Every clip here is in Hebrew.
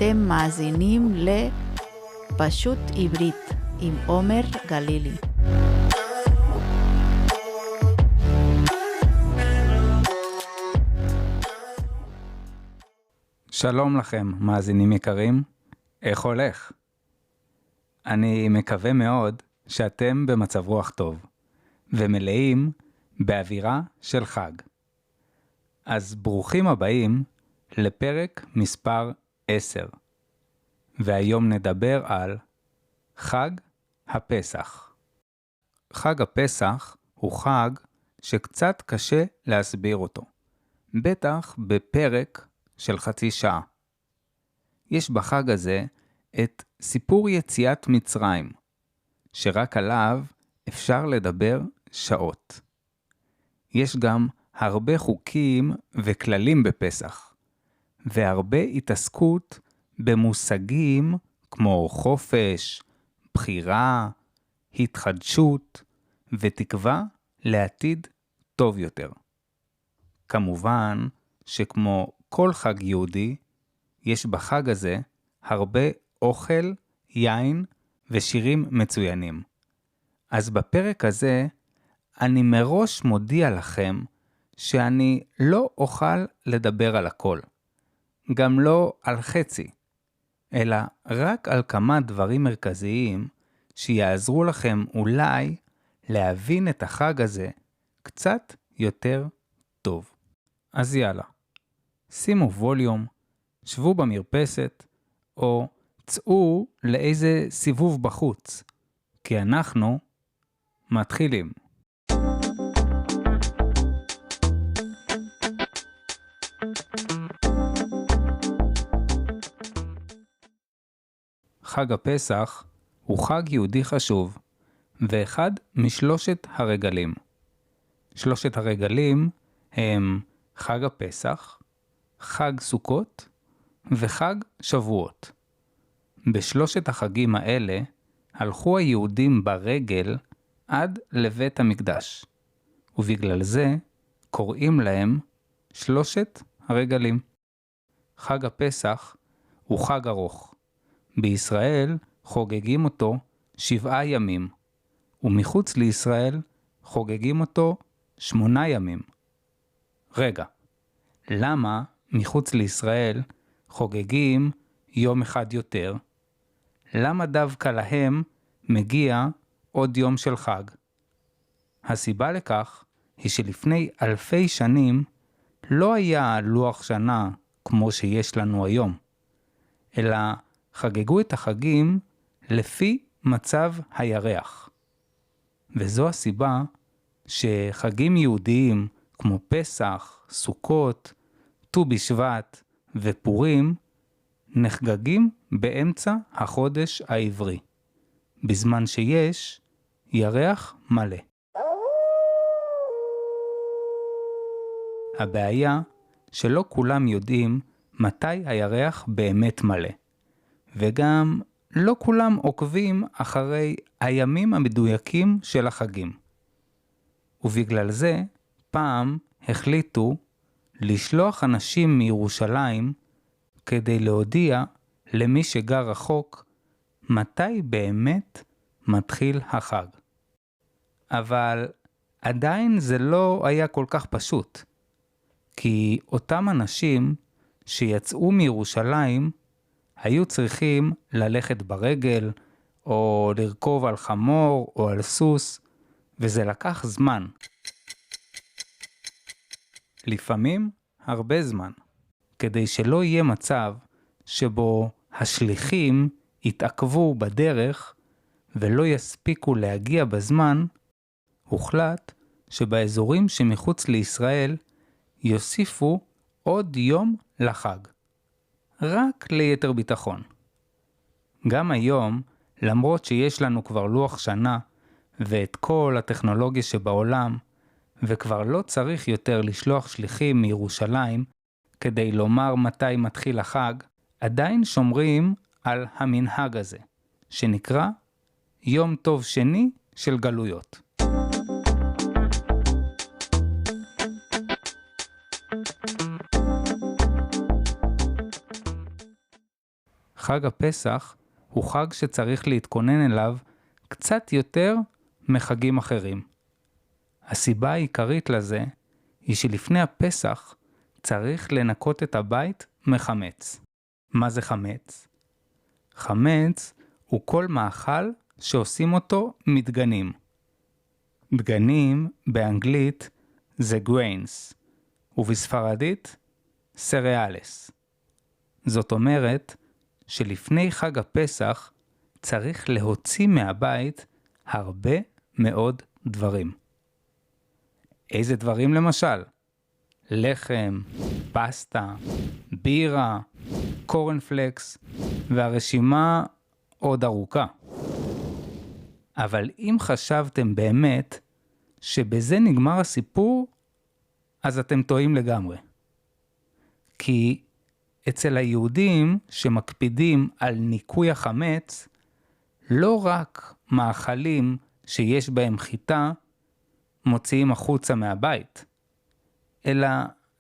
אתם מאזינים לפשוט עברית עם עומר גלילי. שלום לכם, מאזינים יקרים. איך הולך? אני מקווה מאוד שאתם במצב רוח טוב, ומלאים באווירה של חג. אז ברוכים הבאים לפרק מספר 10. והיום נדבר על חג הפסח. חג הפסח הוא חג שקצת קשה להסביר אותו, בטח בפרק של חצי שעה. יש בחג הזה את סיפור יציאת מצרים, שרק עליו אפשר לדבר שעות. יש גם הרבה חוקים וכללים בפסח, והרבה התעסקות במושגים כמו חופש, בחירה, התחדשות ותקווה לעתיד טוב יותר. כמובן שכמו כל חג יהודי, יש בחג הזה הרבה אוכל, יין ושירים מצוינים. אז בפרק הזה אני מראש מודיע לכם שאני לא אוכל לדבר על הכל. גם לא על חצי, אלא רק על כמה דברים מרכזיים שיעזרו לכם אולי להבין את החג הזה קצת יותר טוב. אז יאללה, שימו ווליום, שבו במרפסת, או צאו לאיזה סיבוב בחוץ, כי אנחנו מתחילים. חג הפסח הוא חג יהודי חשוב, ואחד משלושת הרגלים. שלושת הרגלים הם חג הפסח, חג סוכות וחג שבועות. בשלושת החגים האלה הלכו היהודים ברגל עד לבית המקדש, ובגלל זה קוראים להם שלושת הרגלים. חג הפסח הוא חג ארוך. בישראל חוגגים אותו 7 ימים, ומחוץ לישראל חוגגים אותו 8 ימים. רגע, למה מחוץ לישראל חוגגים יום אחד יותר? למה דווקא להם מגיע עוד יום של חג? הסיבה לכך היא שלפני אלפי שנים לא היה לוח שנה כמו שיש לנו היום, אלא חגגו את החגים לפי מצב הירח. וזו הסיבה שחגים יהודיים כמו פסח, סוכות, ט"ו בשבט ופורים נחגגים באמצע החודש העברי, בזמן שיש ירח מלא. הבעיה שלא כולם יודעים מתי הירח באמת מלא, וגם לא כולם עוקבים אחרי הימים המדויקים של החגים. ובגלל זה פעם החליטו לשלוח אנשים מירושלים כדי להודיע למי שגר רחוק מתי באמת מתחיל החג. אבל עדיין זה לא היה כל כך פשוט, כי אותם אנשים שיצאו מירושלים היו צריכים ללכת ברגל או לרכוב על חמור או על סוס, וזה לקח זמן. לפעמים הרבה זמן, כדי שלא יהיה מצב שבו השליחים יתעכבו בדרך ולא יספיקו להגיע בזמן. הוחלט שבאזורים שמחוץ לישראל יוסיפו עוד יום לחג, רק ליתר ביטחון. גם היום, למרות שיש לנו כבר לוח שנה ואת כל הטכנולוגיה שבעולם, וכבר לא צריך יותר לשלוח שליחים מירושלים כדי לומר מתי מתחיל החג, עדיין שומרים על המנהג הזה, שנקרא יום טוב שני של גלויות. חג הפסח הוא חג שצריך להתכונן אליו קצת יותר מחגים אחרים. הסיבה העיקרית לזה היא שלפני הפסח צריך לנקות את הבית מחמץ. מה זה חמץ? חמץ הוא כל מאכל שעושים אותו מדגנים. דגנים באנגלית זה grains, ובספרדית cereales. זאת אומרת שלפני חג הפסח צריך להוציא מהבית הרבה מאוד דברים. איזה דברים למשל? לחם, פסטה, בירה, קורנפלקס, והרשימה עוד ארוכה. אבל אם חשבתם באמת שבזה נגמר הסיפור, אז אתם טועים לגמרי. כי אצל היהודים שמקפידים על ניקוי החמץ, לא רק מאכלים שיש בהם חיטה מוציאים החוצה מהבית, אלא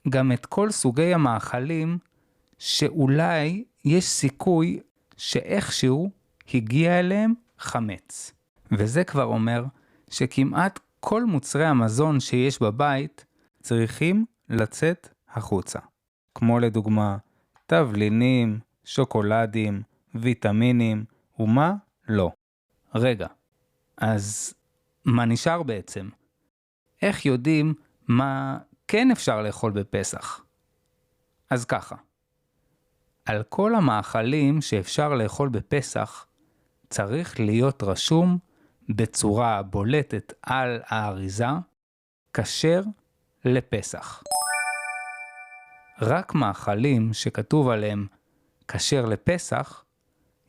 גם את כל סוגי המאכלים שאולי יש סיכוי שאיכשהו הגיע אליהם חמץ. וזה כבר אומר שכמעט כל מוצרי המזון שיש בבית צריכים לצאת החוצה. כמו לדוגמה, תבלינים, שוקולדים, ויטמינים, ומה לא. רגע, אז מה נשאר בעצם? איך יודעים מה כן אפשר לאכול בפסח? אז ככה, על כל המאכלים שאפשר לאכול בפסח, צריך להיות רשום בצורה בולטת על האריזה, כשר לפסח. רק מאכלים שכתוב עליהם כשר לפסח,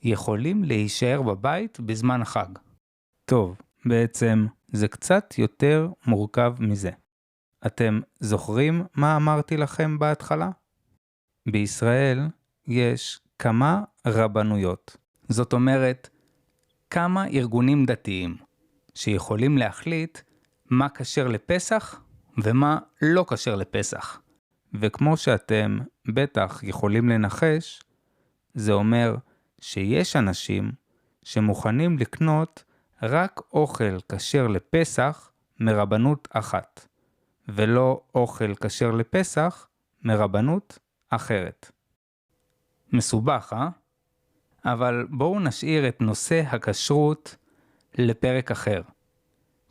יכולים להישאר בבית בזמן החג. טוב, בעצם זה קצת יותר מורכב מזה. אתם זוכרים מה אמרתי לכם בהתחלה? בישראל יש כמה רבנויות. זאת אומרת, כמה ארגונים דתיים שיכולים להחליט מה כשר לפסח ומה לא כשר לפסח. וכמו שאתם בטח יכולים לנחש, זה אומר שיש אנשים שמוכנים לקנות רק אוכל כשר לפסח מרבנות אחת, ולא אוכל כשר לפסח מרבנות אחרת. מסובך, אבל בואו נשאיר את נושא הכשרות לפרק אחר,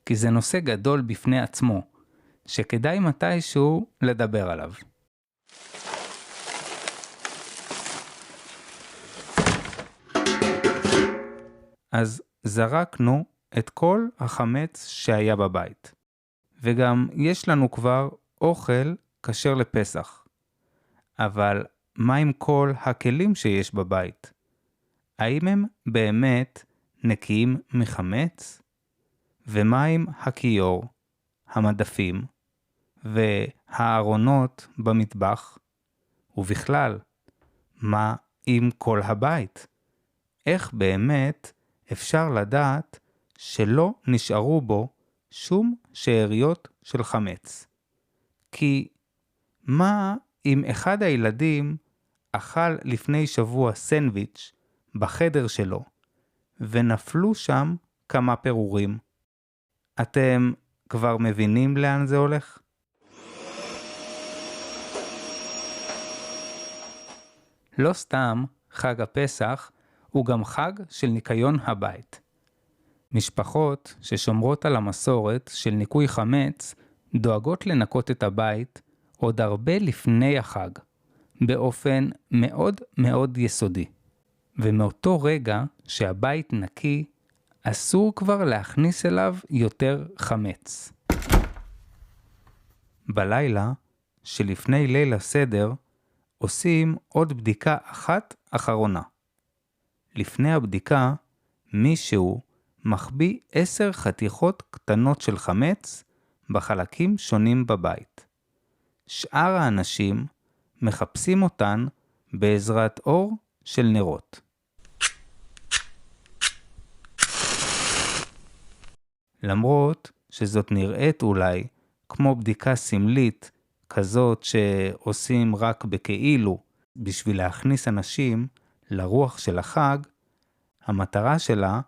כי זה נושא גדול בפני עצמו, שכדאי מתישהו לדבר עליו. אז זרקנו את כל החמץ שהיה בבית, וגם יש לנו כבר אוכל כשר לפסח. אבל מה עם כל הכלים שיש בבית? האם הם באמת נקיים מחמץ? ומה עם הכיור, המדפים והארונות במטבח? ובכלל, מה עם כל הבית? איך באמת אפשר לדעת שלא נשארו בו שום שאריות של חמץ? כי מה אם אחד הילדים אכל לפני שבוע סנדוויץ' בחדר שלו, ונפלו שם כמה פירורים? אתם כבר מבינים לאן זה הולך? לא סתם חג הפסח הוא גם חג של ניקיון הבית. משפחות ששומרות על המסורת של ניקוי חמץ דואגות לנקות את הבית עוד הרבה לפני החג, באופן מאוד מאוד יסודי. ומאותו רגע שהבית נקי, אסור כבר להכניס אליו יותר חמץ. בלילה, שלפני ליל הסדר, עושים עוד בדיקה אחת אחרונה. לפני הבדיקה, מישהו מחביא 10 חתיכות קטנות של חמץ בחלקים שונים בבית. שאר האנשים מחפשים אותן בעזרת אור של נרות. למרות שזאת נראית אולי כמו בדיקה סמלית כזאת שעושים רק בכאילו בשביל להכניס אנשים לרוח של החג, המטרה שלה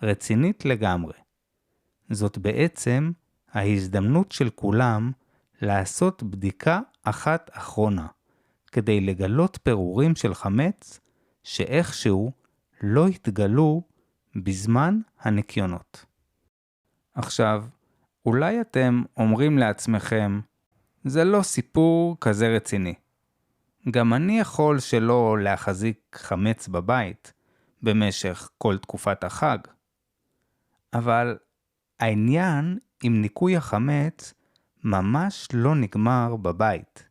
רצינית לגמרי. זאת בעצם ההזדמנות של כולם לעשות בדיקה אחת אחרונה, כדי לגלות פירורים של חמץ שאיכשהו לא התגלו בזמן הניקיונות. עכשיו, אולי אתם אומרים לעצמכם, זה לא סיפור כזה רציני. גם אני יכול שלא להחזיק חמץ בבית במשך כל תקופת החג. אבל העניין עם ניקוי החמץ ממש לא נגמר בבית.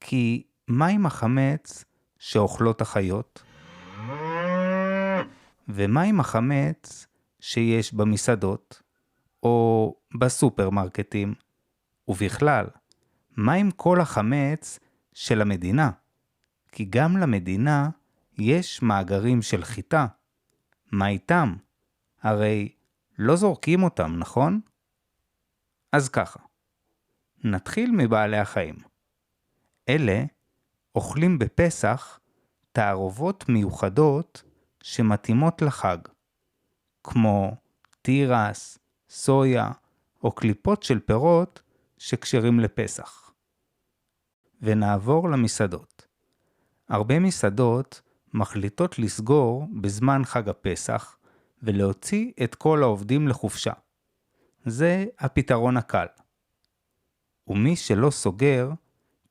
כי מה עם החמץ שאוכלות החיות? ומה עם החמץ שיש במסעדות או בסופרמרקטים? ובכלל, מה עם כל החמץ של המדינה? כי גם למדינה יש מאגרים של חיטה. מה איתם? הרי לא זורקים אותם, נכון? אז ככה, נתחיל מבעלי החיים. אלה אוכלים בפסח תערובות מיוחדות שמתאימות לחג, כמו תירס, סויה או קליפות של פירות שקשרים לפסח. ונעבור למסעדות. הרבה מסעדות מחליטות לסגור בזמן חג הפסח ולהוציא את כל העובדים לחופשה. זה הפתרון הקל. ומי שלא סוגר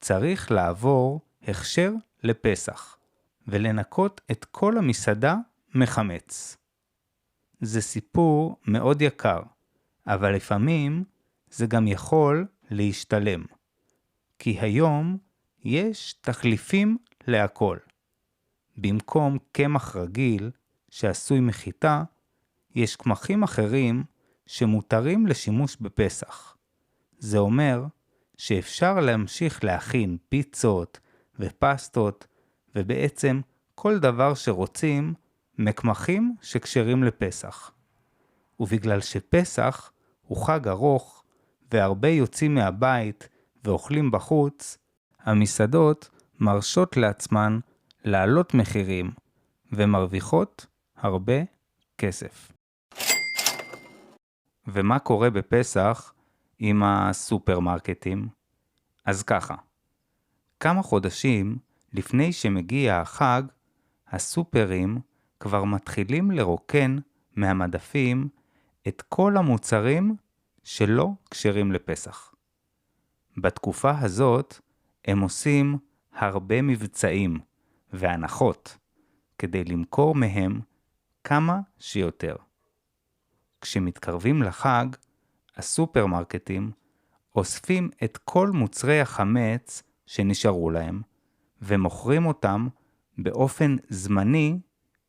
צריך לעבור הכשר לפסח ולנקות את כל המסעדה מחמץ. זה סיפור מאוד יקר, אבל לפעמים זה גם יכול להשתלם. כי היום יש תחליפים להכל. במקום קמח רגיל שעשוי מחיטה, יש קמחים אחרים שמותרים לשימוש בפסח. זה אומר שאפשר להמשיך להכין פיצות ופסטות, ובעצם כל דבר שרוצים מקמחים שקשרים לפסח. ובגלל שפסח הוא חג ארוך והרבה יוצאים מהבית ואוכלים בחוץ, המסעדות מרשות לעצמן לעלות מחירים ומרוויחות הרבה כסף. ומה קורה בפסח עם הסופרמרקטים? אז ככה, כמה חודשים לפני שמגיע החג, הסופרים כבר מתחילים לרוקן מהמדפים את כל המוצרים שלא כשרים לפסח. בתקופה הזאת הם עושים הרבה מבצעים והנחות כדי למכור מהם כמה שיותר. כשמתקרבים לחג, הסופרמרקטים אוספים את כל מוצרי החמץ שנשארו להם ומוכרים אותם באופן זמני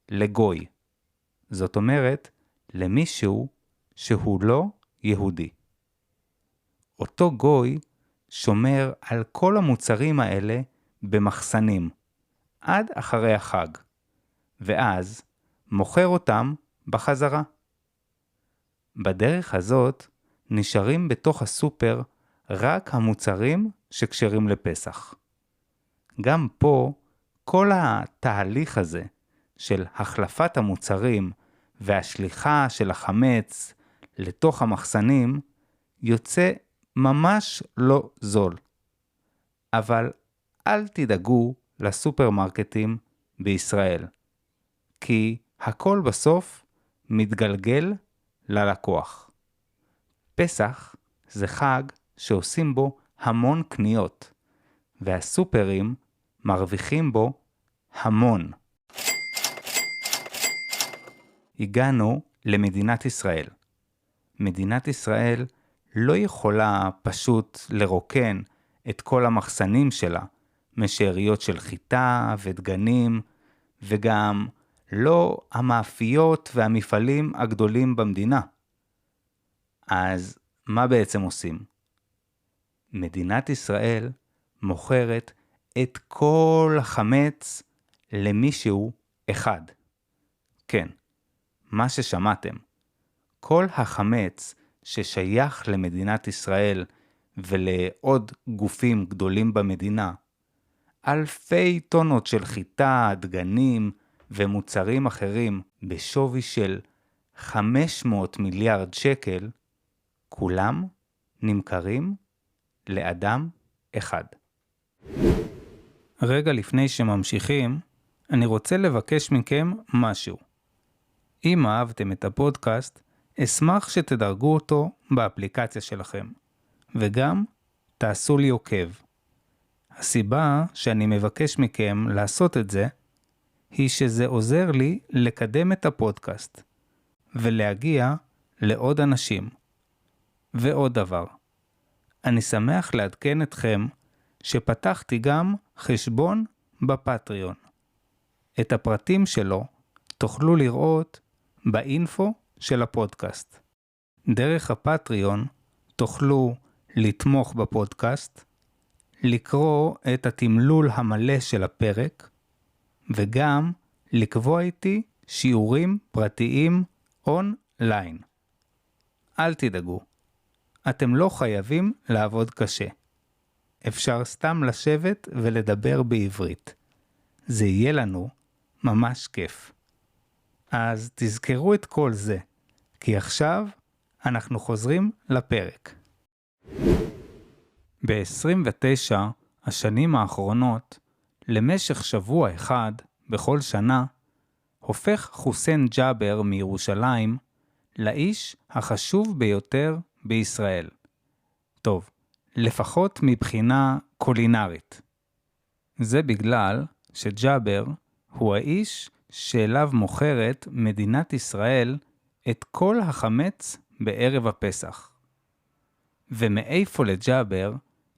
לגוי. זאת אומרת, למישהו שהוא לא יהודי. אותו גוי שומר על כל המוצרים האלה במחסנים עד אחרי החג, ואז מוכר אותם בחזרה. בדרך הזאת נשארים בתוך הסופר רק המוצרים שקשרים לפסח. גם פה כל התהליך הזה של החלפת המוצרים והשליחה של החמץ לתוך המחסנים יוצא ממש לא זול. אבל אל תדאגו לסופרמרקטים בישראל, כי הכל בסוף מתגלגל ללקוח. פסח זה חג שעושים בו המון קניות, והסופרים מרוויחים בו המון. הגענו למדינת ישראל. מדינת ישראל לא יכולה פשוט לרוקן את כל המחסנים שלה משאריות של חיטה ודגנים, וגם לא המאפיות והמפעלים הגדולים במדינה. אז מה בעצם עושים? מדינת ישראל מוכרת את כל החמץ למישהו אחד. כן, מה ששמעתם. כל החמץ ששייך למדינת ישראל ולעוד גופים גדולים במדינה, אלפי טונות של חיטה, דגנים ומוצרים אחרים בשווי של 500 מיליארד שקל, כולם נמכרים לאדם אחד. רגע לפני שממשיכים, אני רוצה לבקש מכם משהו. אם אהבתם את הפודקאסט, אשמח שתדרגו אותו באפליקציה שלכם, וגם תעשו לי עוקב. הסיבה שאני מבקש מכם לעשות את זה, היא שזה עוזר לי לקדם את הפודקאסט, ולהגיע לעוד אנשים. ועוד דבר, אני שמח לעדכן אתכם שפתחתי גם חשבון בפטריון. את הפרטים שלו תוכלו לראות באינפו של הפודקאסט. דרך הפטריון תוכלו לתמוך בפודקאסט, לקרוא את התמלול המלא של הפרק, וגם לקבוע איתי שיעורים פרטיים אונליין. אל תדאגו, אתם לא חייבים לעבוד קשה. אפשר סתם לשבת ולדבר בעברית. זה יהיה לנו ממש כיף. אז תזכרו את כל זה, כי עכשיו אנחנו חוזרים לפרק. ב-29 השנים האחרונות, למשך שבוע אחד בכל שנה, הופך חוסיין ג'אבר מירושלים לאיש החשוב ביותר בישראל. טוב, לפחות מבחינה קולינרית. זה בגלל שג'אבר הוא האיש שאליו מוכרת מדינת ישראל את כל החמץ בערב הפסח. ומאיפה לג'אבר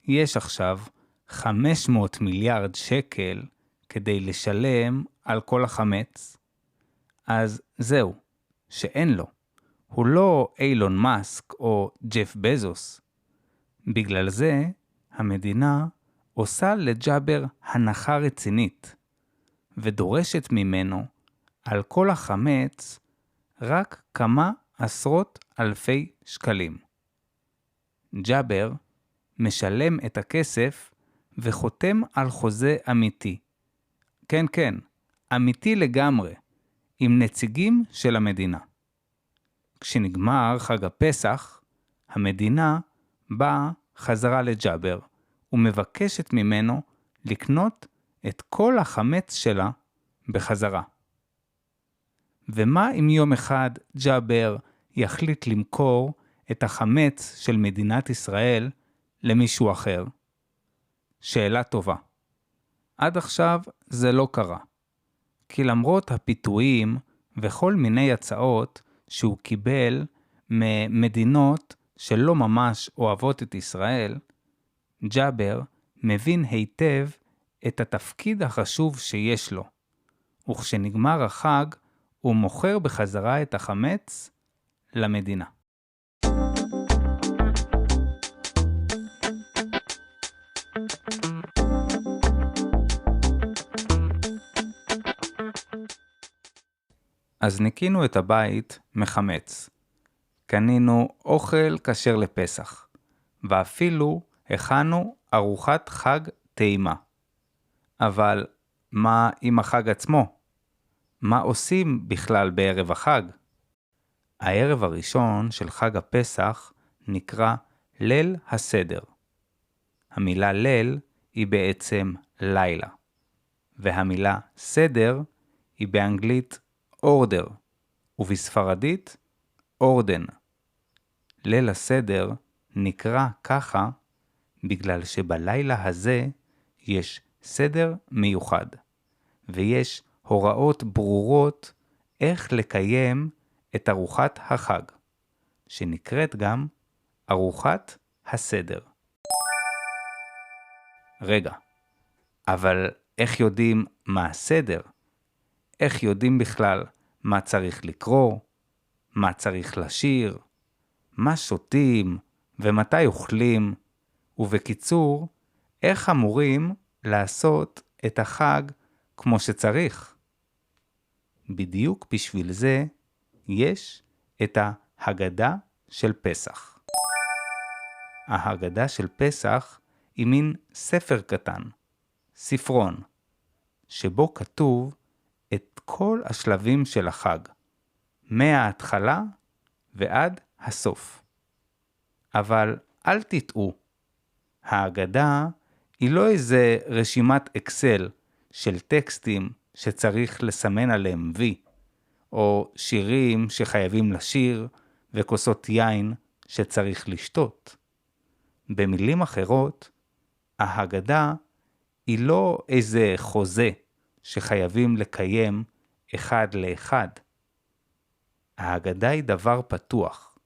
יש עכשיו 500 מיליארד שקל כדי לשלם על כל החמץ? אז זהו, שאין לו. הוא לא אילון מאסק או ג'ף בזוס. בגלל זה המדינה עושה לג'אבר הנחה רצינית, ודורשת ממנו על כל החמץ רק כמה עשרות אלפי שקלים. ג'אבר משלם את הכסף וחותם על חוזה אמיתי. כן, כן, אמיתי לגמרי, עם נציגים של המדינה. כשנגמר חג הפסח, המדינה באה חזרה לג'אבר ומבקשת ממנו לקנות את כל החמץ שלה בחזרה. ומה אם יום אחד ג'אבר יחליט למכור את החמץ של מדינת ישראל למישהו אחר? שאלה טובה. עד עכשיו זה לא קרה. כי למרות הפיתויים וכל מיני הצעות שהוא קיבל ממדינות שלא ממש אוהבות את ישראל, ג'אבר מבין היטב את התפקיד החשוב שיש לו. וכשנגמר החג, הוא מוכר בחזרה את החמץ למדינה. אז ניקינו את הבית מחמץ. קנינו אוכל כשר לפסח, ואפילו הכנו ארוחת חג טעימה. אבל מה עם החג עצמו? מה עושים בכלל בערב החג? הערב הראשון של חג הפסח נקרא ליל הסדר. המילה ליל היא בעצם לילה, והמילה סדר היא באנגלית order, ובספרדית אורדן. ליל הסדר נקרא ככה בגלל שבלילה הזה יש סדר מיוחד, ויש הוראות ברורות איך לקיים את ארוחת החג, שנקראת גם ארוחת הסדר. רגע, אבל איך יודעים מה הסדר? איך יודעים בכלל מה צריך לקרוא, מה צריך לשיר, מה שותים ומתי אוכלים, ובקיצור, איך אמורים לעשות את החג כמו שצריך? בדיוק בשביל זה יש את ההגדה של פסח. ההגדה של פסח היא מין ספר קטן, ספרון, שבו כתוב את כל השלבים של החג, מההתחלה ועד הסוף. אבל אל תטעו, ההגדה היא לא איזה רשימת אקסל של טקסטים שצריך לסמן עליהם וי, או שירים שחייבים לשיר וכוסות יין שצריך לשתות. במילים אחרות, ההגדה היא לא איזה חוזה שחייבים לקיים אחד לאחד. ההגדה היא דבר פתוח,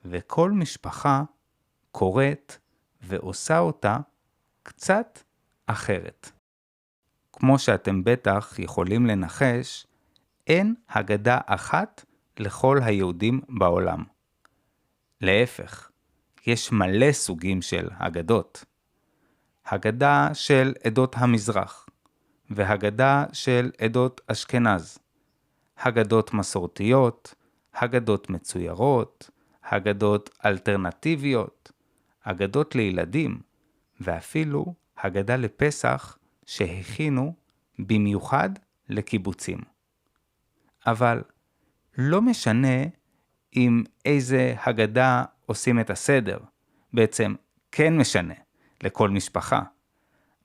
וכל משפחה קוראת ועושה אותה קצת אחרת. כמו שאתם בטח יכולים לנחש, אין הגדה אחת לכל היהודים בעולם. להפך, יש מלא סוגים של הגדות. הגדה של עדות המזרח, והגדה של עדות אשכנז. הגדות מסורתיות, הגדות מצוירות, הגדות אלטרנטיביות, הגדות לילדים, ואפילו הגדה לפסח שהכינו במיוחד לקיבוצים. אבל לא משנה עם איזה הגדה עושים את הסדר, בעצם כן משנה לכל משפחה.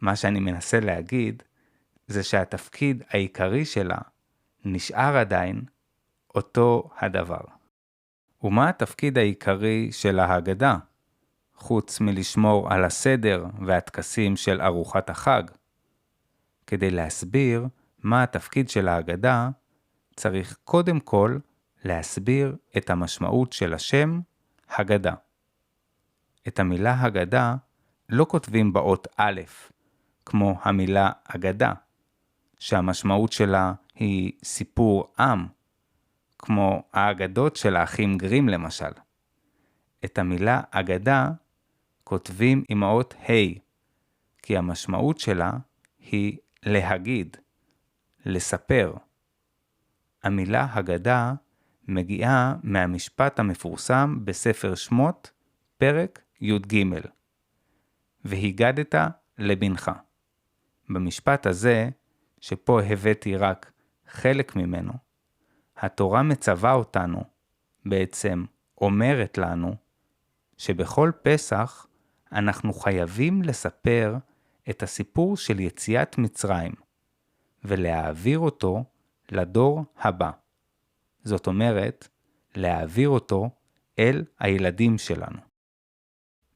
מה שאני מנסה להגיד זה שהתפקיד העיקרי שלה נשאר עדיין אותו הדבר. ומה התפקיד העיקרי של ההגדה, חוץ מלשמור על הסדר והטקסים של ארוחת החג? כדי להסביר מה התפקיד של ההגדה, צריך קודם כל להסביר את המשמעות של השם הגדה. את המילה הגדה לא כותבים באות א', כמו המילה אגדה, שהמשמעות שלה היא סיפור עם, כמו האגדות של האחים גרים למשל. את המילה אגדה כותבים עם האות ה', כי המשמעות שלה היא להגיד, לספר. המילה הגדה מגיעה מהמשפט המפורסם בספר שמות, פרק י"ג, והגדת לבנך. במשפט הזה, שפה הבאתי רק חלק ממנו, התורה מצווה אותנו, בעצם אומרת לנו, שבכל פסח אנחנו חייבים לספר את הסיפור של יציאת מצרים, ולהעביר אותו לדור הבא. זאת אומרת, להעביר אותו אל הילדים שלנו.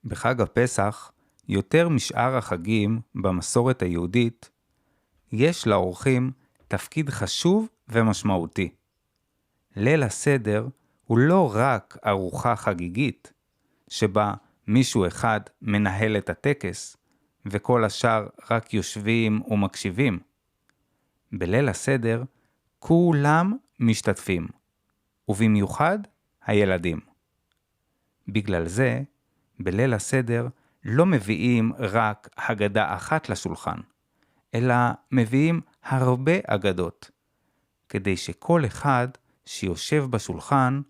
בחג הפסח, יותר משאר החגים במסורת היהודית, יש לאורחים תפקיד חשוב ומשמעותי. ליל הסדר הוא לא רק ארוחה חגיגית, שבה מישהו אחד מנהל את הטקס, וכל השאר רק יושבים ומקשיבים. בליל הסדר כולם משתתפים, ובמיוחד הילדים. בגלל זה, בליל הסדר לא מביאים רק הגדה אחת לשולחן, אלא מביאים הרבה אגדות, כדי שכל אחד שיושב בשולחן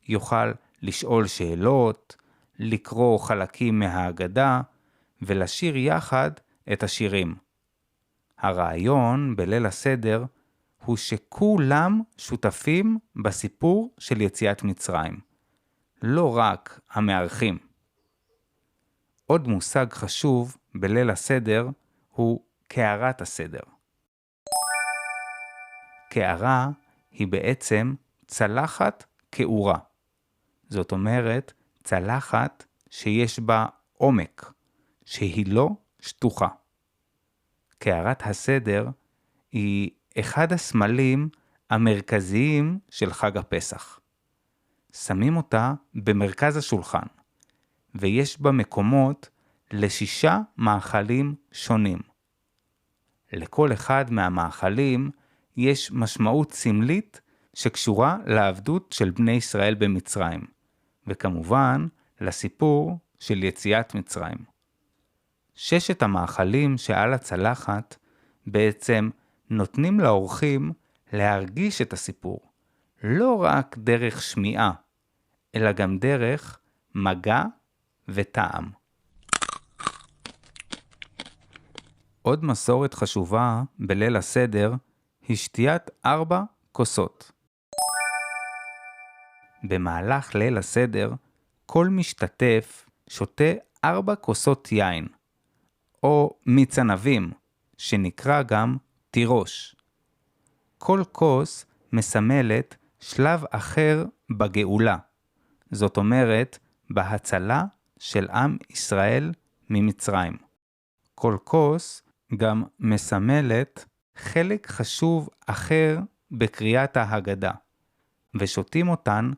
יוכל לשאול שאלות, לקרוא חלקים מהאגדה ולשיר יחד את השירים. הרעיון בליל הסדר הוא שכולם שותפים בסיפור של יציאת מצרים, לא רק המארחים. עוד מושג חשוב בליל הסדר הוא קערת הסדר. קערה היא בעצם צלחת קעורה. זאת אומרת, צלחת שיש בה עומק, שהיא לא שטוחה. קערת הסדר היא אחד הסמלים המרכזיים של חג הפסח. שמים אותה במרכז השולחן, ויש בה מקומות ל6 מאכלים שונים. לכל אחד מהמאכלים יש משמעות סמלית שקשורה לעבדות של בני ישראל במצרים, וכמובן לסיפור של יציאת מצרים. 6 המאכלים שעל הצלחת בעצם נותנים לאורחים להרגיש את הסיפור, לא רק דרך שמיעה, אלא גם דרך מגע וטעם. עוד מסורת חשובה בליל הסדר היא שתיית 4 כוסות. במהלך ליל הסדר, כל משתתף שותה 4 כוסות יין, או מיץ ענבים, שנקרא גם תירוש. כל כוס מסמלת שלב אחר בגאולה, זאת אומרת, בהצלה של עם ישראל ממצרים. כל כוס גם מסמלת חלק חשוב אחר בקריאת ההגדה, ושותים אותן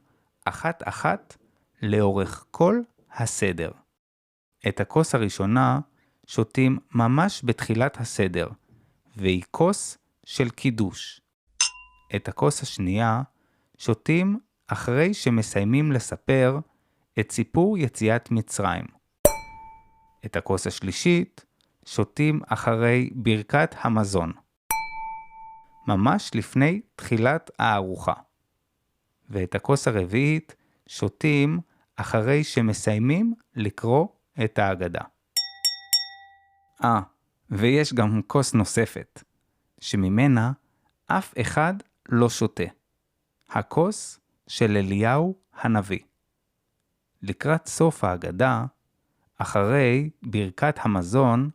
אחת לאורך כל הסדר. את הכוס הראשונה שותים ממש בתחילת הסדר, והיא כוס של קידוש. את הכוס השנייה שותים אחרי שמסיימים לספר את סיפור יציאת מצרים. את הכוס השלישית שותים אחרי ברכת המזון, ממש לפני תחילת הארוחה. ואת הכוס הרביעית שותים אחרי שמסיימים לקרוא את ההגדה. ויש גם כוס נוספת, שממנה אף אחד לא שותה. הכוס של אליהו הנביא. לקראת סוף ההגדה, אחרי ברכת המזון,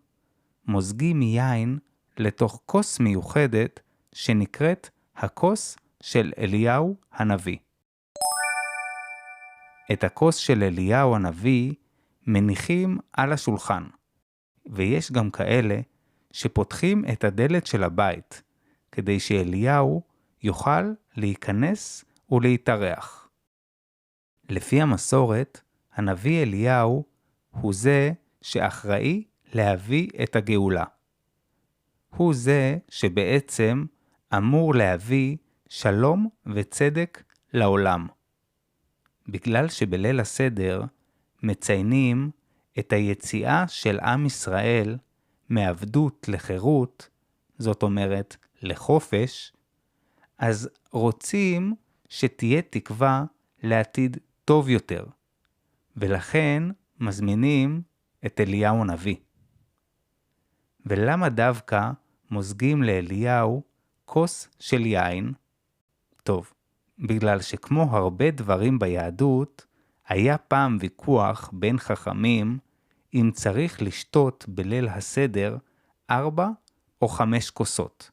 מוזגים יין לתוך כוס מיוחדת שנקראת הכוס של אליהו הנביא. את הכוס של אליהו הנביא מניחים על השולחן, ויש גם כאלה שפותחים את הדלת של הבית, כדי שאליהו יוכל להיכנס ולהתארח. לפי המסורת, הנביא אליהו הוא זה שאחראי להביא את הגאולה. הוא זה שבעצם אמור להביא שלום וצדק לעולם. בגלל שבליל הסדר מציינים את היציאה של עם ישראל מעבדות לחירות, זאת אומרת לחופש, אז רוצים שתהיה תקווה לעתיד טוב יותר, ולכן מזמינים את אליהו הנביא. ולמה דווקא מוזגים לאליהו כוס של יין? טוב, בגלל שכמו הרבה דברים ביהדות, היה פעם ויכוח בין חכמים אם צריך לשתות בליל הסדר 4 או 5 כוסות.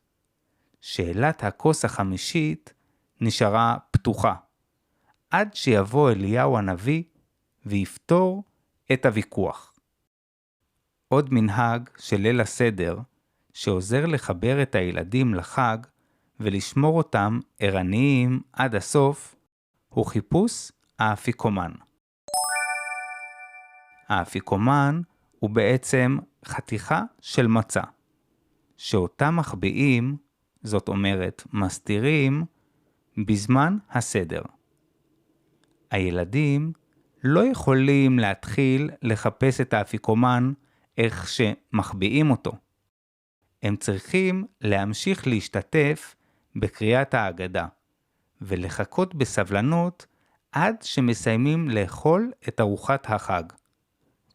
שאלת הכוס החמישית נשארה פתוחה, עד שיבוא אליהו הנביא ויפתור את הוויכוח. עוד מנהג של ליל הסדר, שעוזר לחבר את הילדים לחג ולשמור אותם ערניים עד הסוף, הוא חיפוש האפיקומן. האפיקומן הוא בעצם חתיכה של מצה, שאותה מחביאים, זאת אומרת מסתירים, בזמן הסדר. הילדים לא יכולים להתחיל לחפש את האפיקומן איך שמחביאים אותו. הם צריכים להמשיך להשתתף בקריאת ההגדה, ולחכות בסבלנות עד שמסיימים לאכול את ארוחת החג.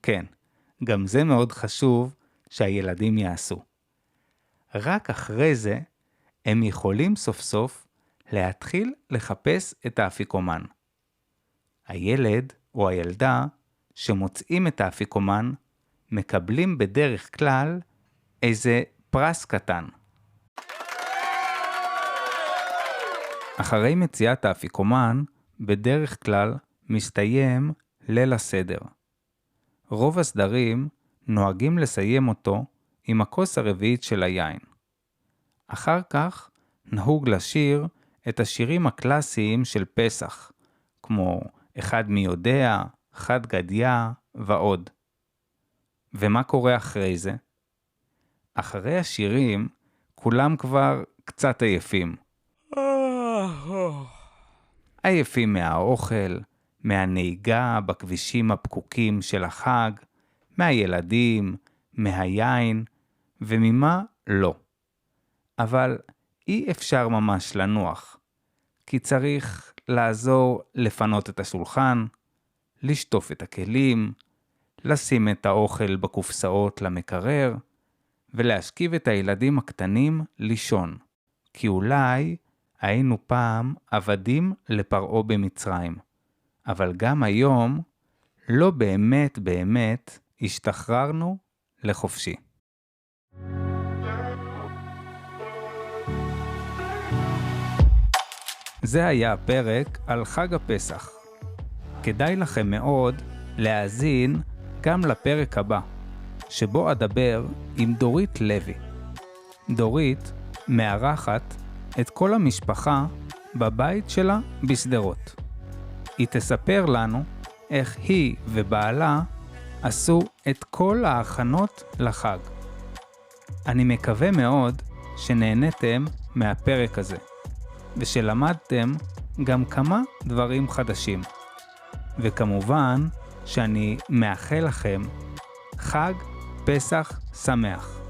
כן, גם זה מאוד חשוב שהילדים יעשו. רק אחרי זה הם יכולים סוף סוף להתחיל לחפש את האפיקומן. הילד או הילדה שמוצאים את האפיקומן מקבלים בדרך כלל איזה פרס קטן. אחרי מציאת האפיקומן, בדרך כלל מסתיים ליל הסדר. רוב הסדרים נוהגים לסיים אותו עם הכוס הרביעית של היין. אחר כך נהוג לשיר את השירים הקלאסיים של פסח, כמו אחד מי יודע, חד גדיה ועוד. ומה קורה אחרי זה? אחרי השירים כולם כבר קצת עייפים. עייפים מהאוכל, מהנהיגה בכבישים הפקוקים של החג, מהילדים, מהיין, וממה לא. אבל אי אפשר ממש לנוח, כי צריך לעזור לפנות את השולחן, לשטוף את הכלים, לשים את האוכל בקופסאות למקרר, ולהשכיב את הילדים הקטנים לישון, כי אולי היינו פעם עבדים לפרעה במצרים, אבל גם היום לא באמת השתחררנו לחופשי. זה היה הפרק על חג הפסח. כדאי לכם מאוד להאזין גם לפרק הבא, שבו אדבר עם דורית לוי. דורית מארחת את כל המשפחה בבית שלה בשדרות. היא תספר לנו איך היא ובעלה עשו את כל ההכנות לחג. אני מקווה מאוד שנהנתם מהפרק הזה, ושלמדתם גם כמה דברים חדשים. וכמובן שאני מאחל לכם חג פסח שמח.